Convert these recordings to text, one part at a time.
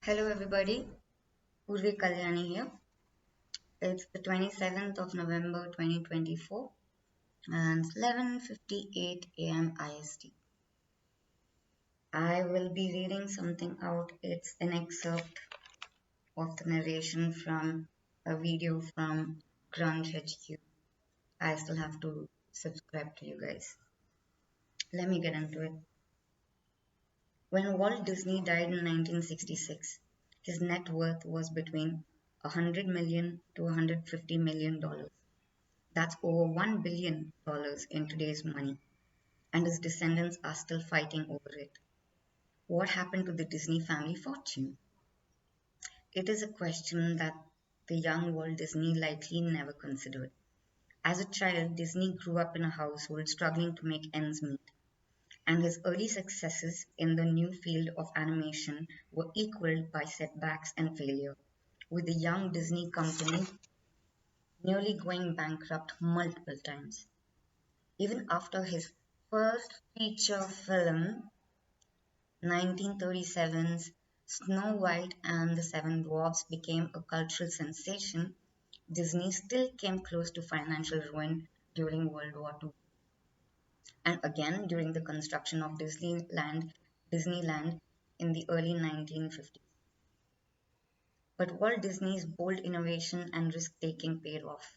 Hello everybody, Purvikalyani here. It's the 27th of November 2024 and it's 11:58 a.m. IST. I will be reading something out. It's an excerpt of the narration from a video from GrungeHQ. I still have to subscribe to you guys. Let me get into it. When Walt Disney died in 1966, his net worth was between $100 million to $150 million. That's over $1 billion in today's money, and his descendants are still fighting over it. What happened to the Disney family fortune? It is a question that the young Walt Disney likely never considered. As a child, Disney grew up in a household struggling to make ends meet, and his early successes in the new field of animation were equaled by setbacks and failure, with the young Disney company nearly going bankrupt multiple times. Even after his first feature film, 1937's Snow White and the Seven Dwarfs, became a cultural sensation, Disney still came close to financial ruin during World War II, and again during the construction of Disneyland in the early 1950s. But Walt Disney's bold innovation and risk-taking paid off,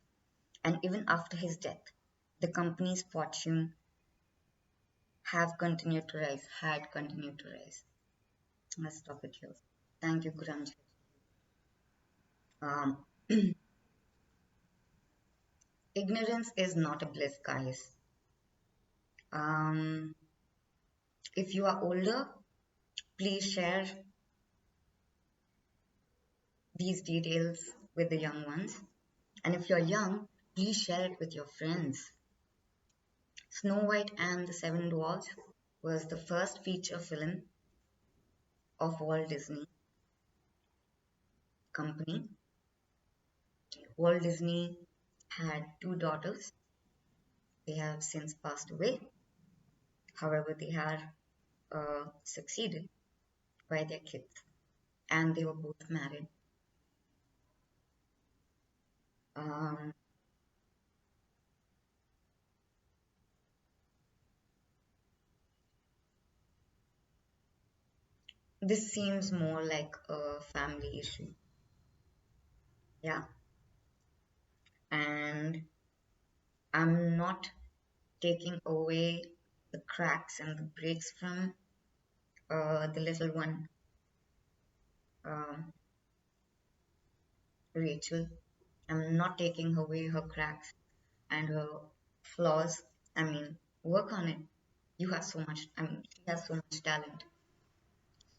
and even after his death, the company's fortune had continued to rise. Let's stop it here. Thank you, Grunge. Um, Ignorance is not a bliss, guys. Um, if you are older, please share these details with the young ones. And if you're young, please share it with your friends. Snow White and the Seven Dwarfs was the first feature film of Walt Disney Company. Walt Disney had two daughters. They have since passed away. However, they are succeeded by their kids, and they were both married. Um, this seems more like a family issue. Yeah, and I'm not taking away the cracks and the breaks from the little one, um, Rachel. I'm not taking away her cracks and her flaws. I mean, work on it. You have so much, I mean, she has so much talent.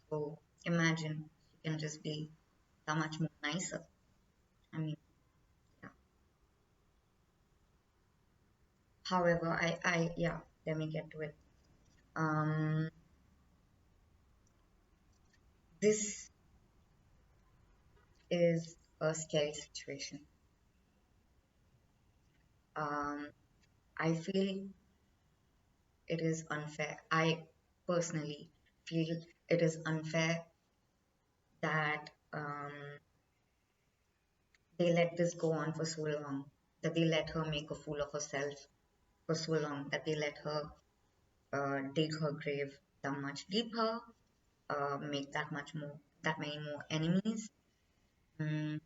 So imagine she can just be that much more nicer. I mean, yeah. However, yeah, let me get to it. Um, this is a scary situation. Um, I feel it is unfair. I personally feel it is unfair that they let this go on for so long, that they let her make a fool of herself for so long, that they let her dig her grave that much deeper, make that many more enemies, mm,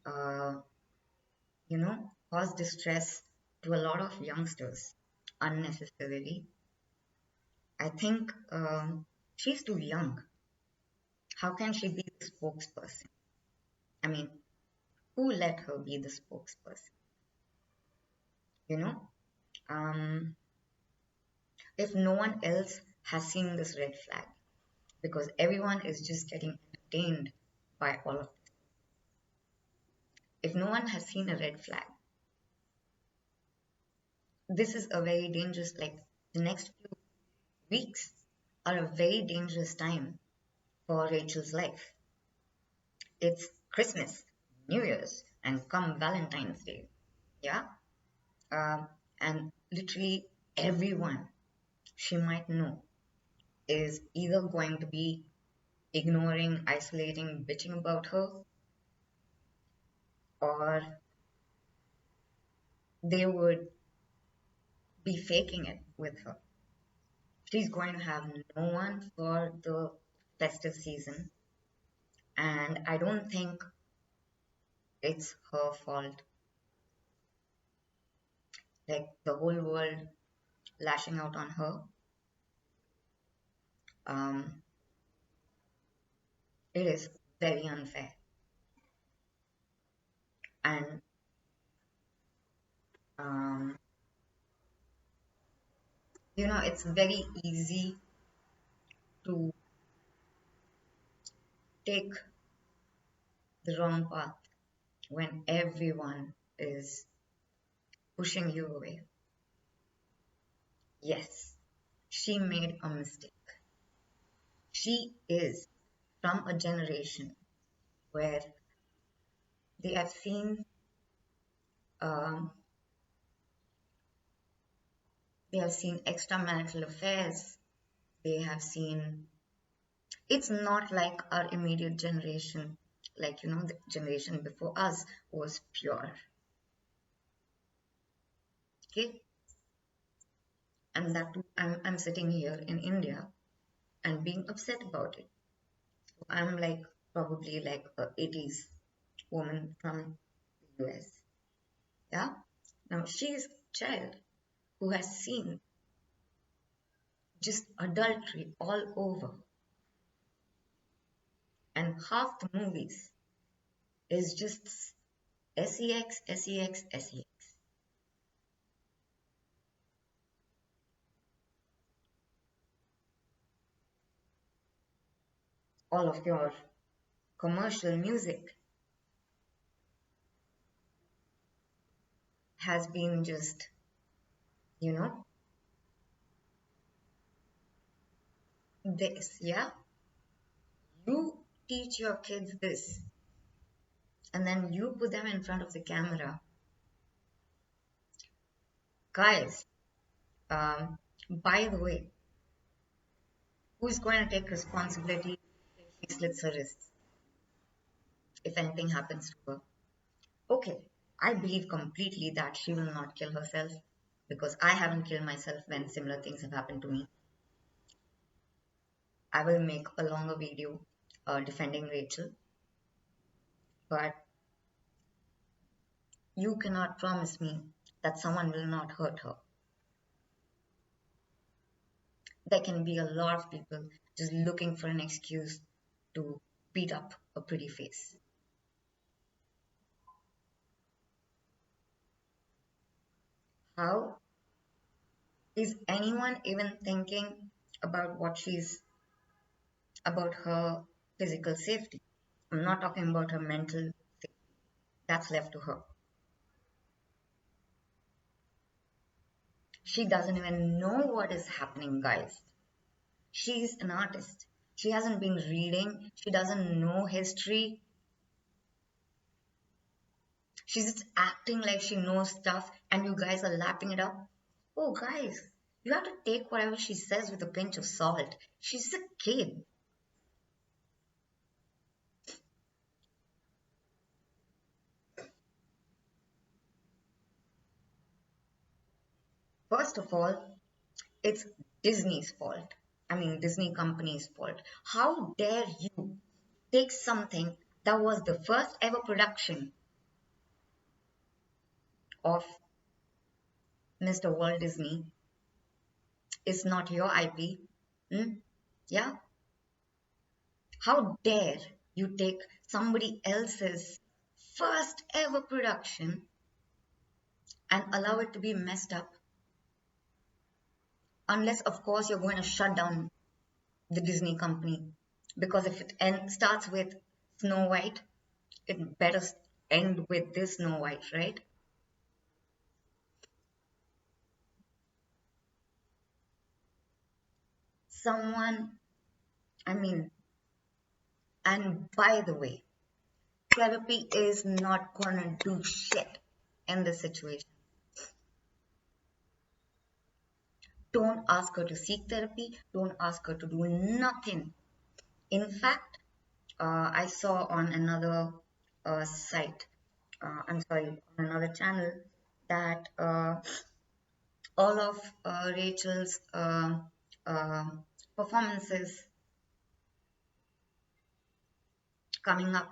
uh, cause distress to a lot of youngsters unnecessarily. I think she's too young. How can she be the spokesperson? I mean, who let her be the spokesperson? You know, um, if no one else has seen this red flag, because everyone is just getting entertained by all of this. If no one has seen a red flag, this is a very dangerous, like the next few weeks are a very dangerous time for Rachel's life. It's Christmas, New Year's, and come Valentine's Day. Yeah. And literally everyone she might know is either going to be ignoring, isolating, bitching about her, or they would be faking it with her. She's going to have no one for the festive season, and I don't think it's her fault. Like the whole world lashing out on her. Um, it is very unfair. And um, it's very easy to take the wrong path when everyone is pushing you away. Yes, she made a mistake. She is from a generation where they have seen um, they have seen extramarital affairs. They have seen. It's not like our immediate generation, like the generation before us was pure. Okay, and that too, I'm sitting here in India and being upset about it. So I'm like probably like a 80s woman from the US. Yeah. Now she's a child who has seen just adultery all over, and half the movies is just sex, sex, sex. All of your commercial music has been just, you know, this, yeah? You teach your kids this, and then you put them in front of the camera. Guys, by the way, who's going to take responsibility if she slits her wrists, if anything happens to her? Okay, I believe completely that she will not kill herself because I haven't killed myself when similar things have happened to me. I will make a longer video defending Rachel, but you cannot promise me that someone will not hurt her. There can be a lot of people just looking for an excuse to beat up a pretty face. How is anyone even thinking about about her physical safety? I'm not talking about her mental safety. That's left to her. She doesn't even know what is happening, guys. She's an artist. She hasn't been reading. She doesn't know history. She's just acting like she knows stuff, and you guys are lapping it up. Oh, guys, you have to take whatever she says with a pinch of salt. She's a kid. First of all, it's Disney's fault. I mean, Disney company's fault. How dare you take something that was the first ever production of Mr. Walt Disney? It's not your IP. Hmm? Yeah? How dare you take somebody else's first ever production and allow it to be messed up? Unless, of course, you're going to shut down the Disney company. Because if it starts with Snow White, it better end with this Snow White, right? Someone, I mean, and by the way, therapy is not gonna do shit in this situation. Don't ask her to seek therapy. Don't ask her to do nothing. In fact, I saw on another site, I'm sorry, on another channel, that all of Rachel's uh, performances coming up,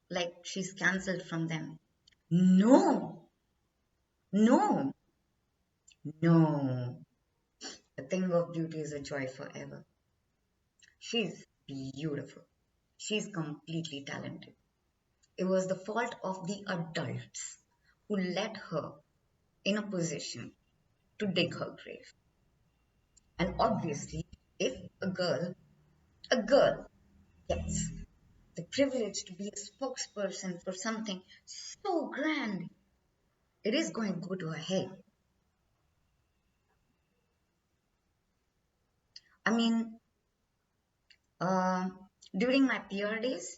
like she's cancelled from them. No, no, no. A thing of beauty is a joy forever. She's beautiful. She's completely talented. It was the fault of the adults who let her in a position to dig her grave. And obviously, if a girl gets the privilege to be a spokesperson for something so grand, it is going to go to her head. I mean, uh, during my PR days,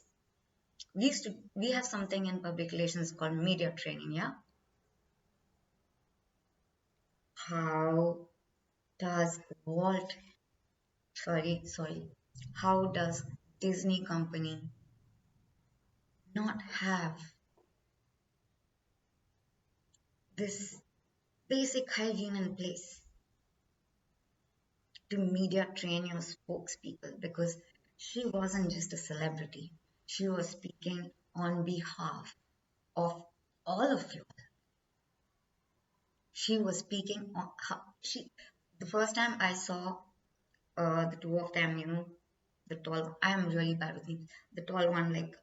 we have something in public relations called media training. Yeah, how does Walt? Sorry. How does Disney company not have this basic hygiene in place to media train your spokespeople? Because she wasn't just a celebrity, she was speaking on behalf of all of you. She was speaking on how she. The first time I saw the two of them, the tall. I am really bad with names. The tall one, like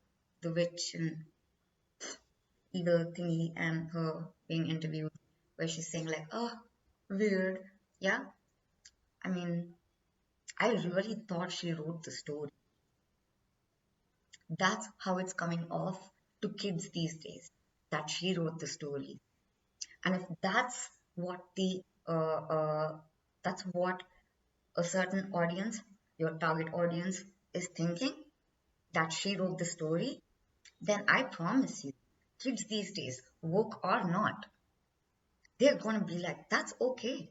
the witch and eagle thingy, and her being interviewed, where she's saying like, "Oh, weird." Yeah, I mean, I really thought she wrote the story. That's how it's coming off to kids these days, that she wrote the story. And if what the that's what a certain audience, your target audience, is thinking, that she wrote the story, then I promise you, kids these days, woke or not, they're gonna be like, that's okay.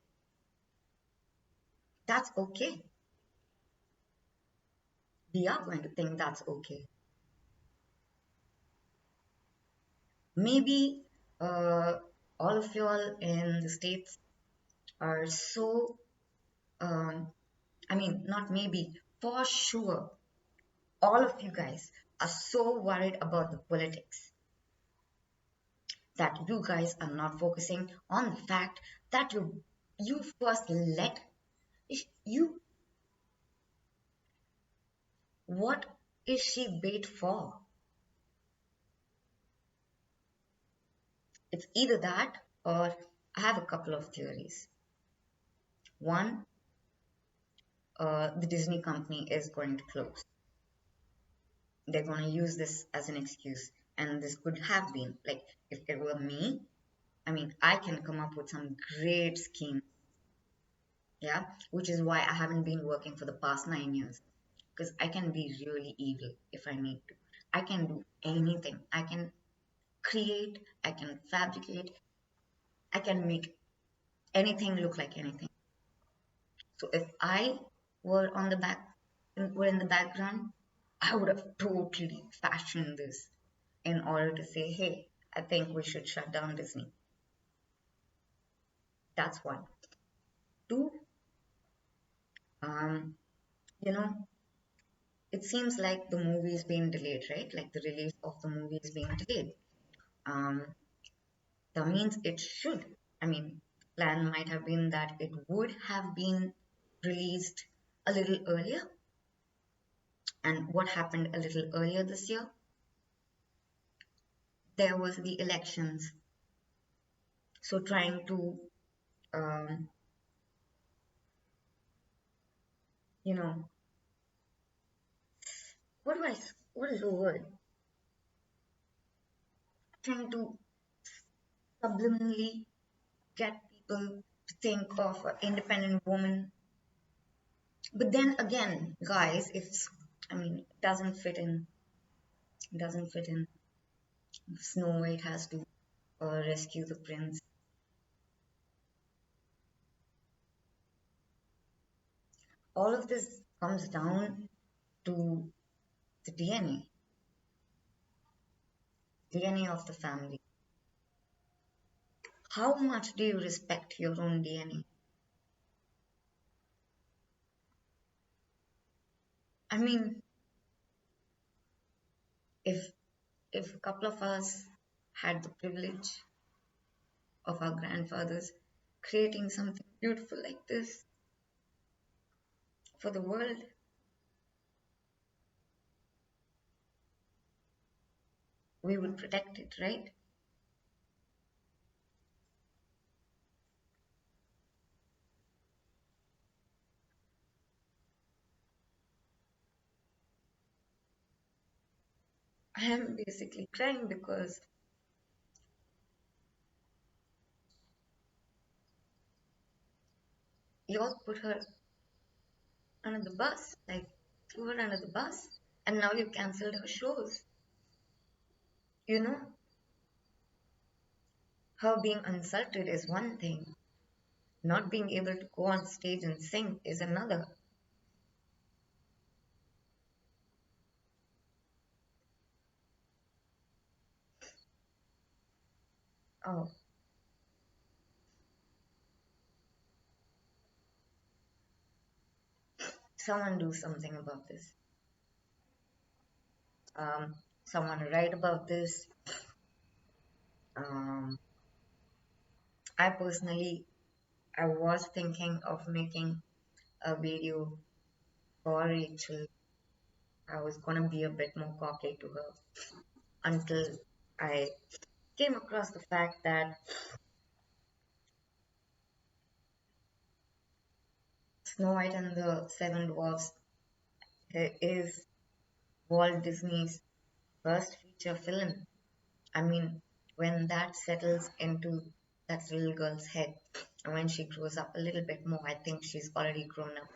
That's okay. We are going to think that's okay. Maybe uh, all of y'all in the States are so, um, I mean, not maybe, for sure, all of you guys are so worried about the politics that you guys are not focusing on the fact that you first let you what is she bait for? It's either that, or I have a couple of theories. One, the Disney company is going to close. They're going to use this as an excuse, and this could have been like, if it were me, I mean, I can come up with some great scheme. Yeah, which is why I haven't been working for the past 9 years, because I can be really evil if I need to. I can do anything. I can create, I can fabricate, I can make anything look like anything. So if I were on the back, were in the background, I would have totally fashioned this in order to say, hey, I think we should shut down Disney. That's one. Two, um, you know, it seems like the movie is being delayed, right? Like the release of the movie is being delayed. Um, that means it should. I mean, plan might have been that it would have been released a little earlier. And what happened a little earlier this year? There was the elections. So trying to, um, you know, what do I, what is the word? Trying to subliminally get people to think of an independent woman. But then again, guys, I mean, it doesn't fit in. It doesn't fit in. Snow White has to rescue the prince. All of this comes down to the DNA of the family. How much do you respect your own DNA? I mean, if if a couple of us had the privilege of our grandfathers creating something beautiful like this for the world, we would protect it, right? I am basically crying because you all put her under the bus, like threw her under the bus, and now you cancelled her shows. You know, her being insulted is one thing, not being able to go on stage and sing is another. Oh, someone do something about this. Someone write about this. Um, I personally, I was thinking of making a video for Rachel. I was gonna be a bit more cocky to her until I came across the fact that Snow White and the Seven Dwarfs is Walt Disney's first feature film. I mean, when that settles into that little girl's head, and when she grows up a little bit more, I think she's already grown up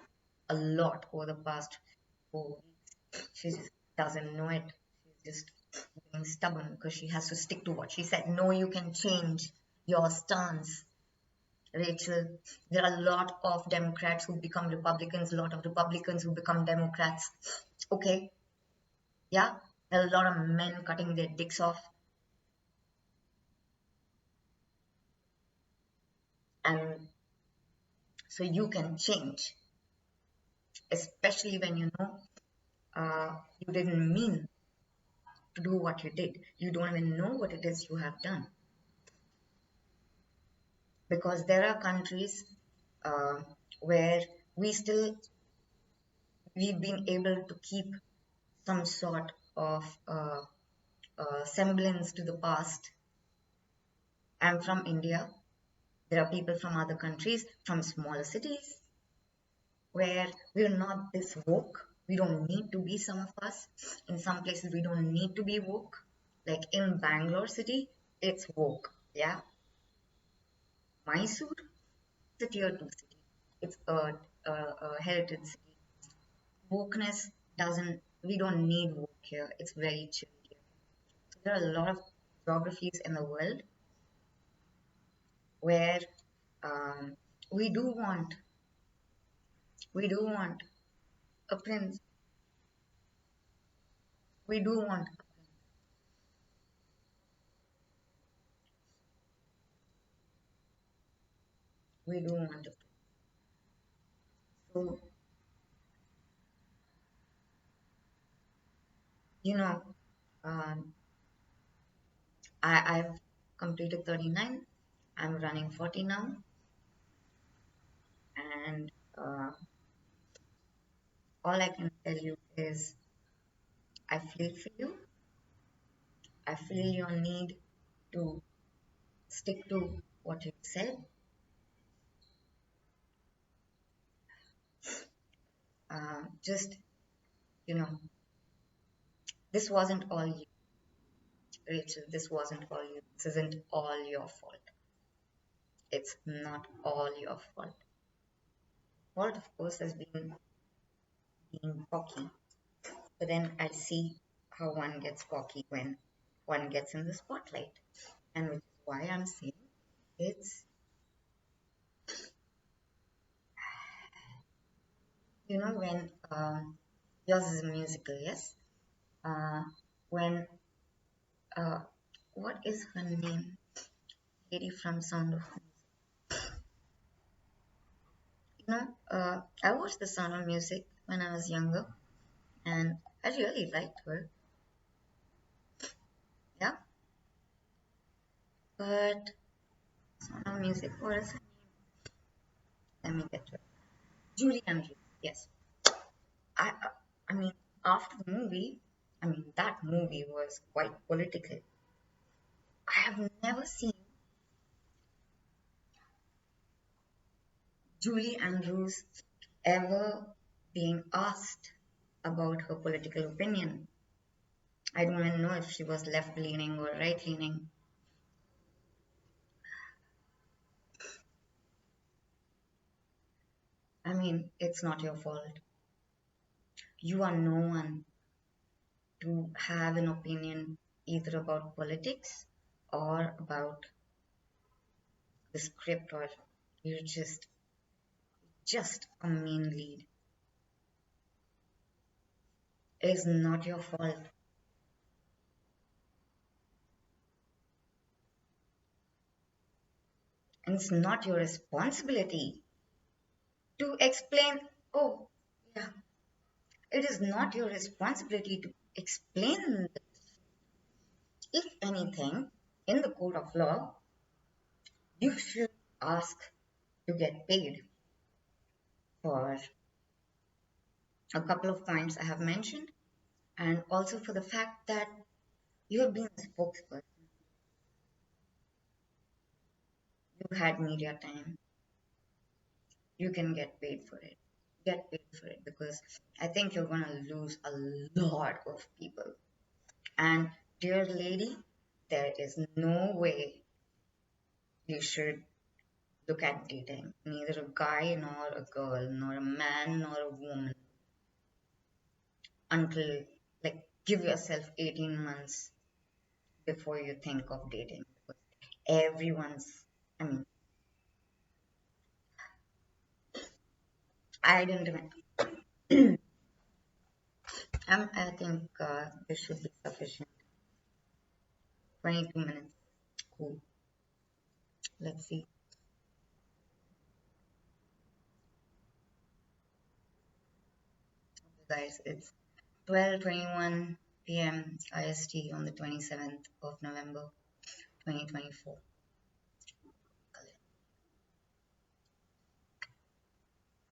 a lot over the past 4 weeks. She just doesn't know it. She's just being stubborn because she has to stick to what she said. No, you can change your stance, Rachel. There are a lot of Democrats who become Republicans, a lot of Republicans who become Democrats. Okay, yeah, there are a lot of men cutting their dicks off, and so you can change, especially when you know you didn't mean to do what you did. You don't even know what it is you have done. Because there are countries uh, where we still we've been able to keep some sort of semblance to the past. I'm from India. There are people from other countries, from smaller cities, where we're not this woke. We don't need to be, some of us. In some places, we don't need to be woke. Like in Bangalore city, it's woke. Yeah. Mysore, it's a tier 2 city. It's a heritage city. Wokeness doesn't, we don't need woke here. It's very chill here. So there are a lot of geographies in the world where um, we do want, we do want a prince. We do want, we do want a prince. So, you know, um, I've completed 39. I'm running 40 now. And all I can tell you is I feel for you. I feel your need to stick to what you said. Just, you know, this wasn't all you, Rachel. This wasn't all you. This isn't all your fault. It's not all your fault. Fault, of course, has been being cocky. But then I see how one gets cocky when one gets in the spotlight. And which is why I'm saying it's You know, when yours is a musical, yes? Uh, when, uh, what is her name? Lady from Sound of I watched The Sound of Music when I was younger, and I really liked her. Yeah, but Sound of Music, what is her name? Let me get to it. Julie Andrews. Yes, I, I, I mean, after the movie, that movie was quite political. I have never seen Julie Andrews ever being asked about her political opinion. I don't even know if she was left leaning or right leaning. I mean, it's not your fault. You are no one to have an opinion either about politics or about the script, or you're just a main lead. It's not your fault. And it's not your responsibility to explain. Oh, yeah, it is not your responsibility to explain. If anything, in the code of law, you should ask to get paid for a couple of points I have mentioned, and also for the fact that you have been a spokesperson, you had media time, you can get paid for it. Get paid for it because I think you're gonna lose a lot of people. And dear lady, there is no way you should look at dating. Neither a guy nor a girl, nor a man nor a woman, until like give yourself 18 months before you think of dating. Everyone's, I mean, I didn't even, I think this should be sufficient. 22 minutes. Cool. Let's see. Okay, guys, it's 12:21 p.m. IST on the 27th of November 2024.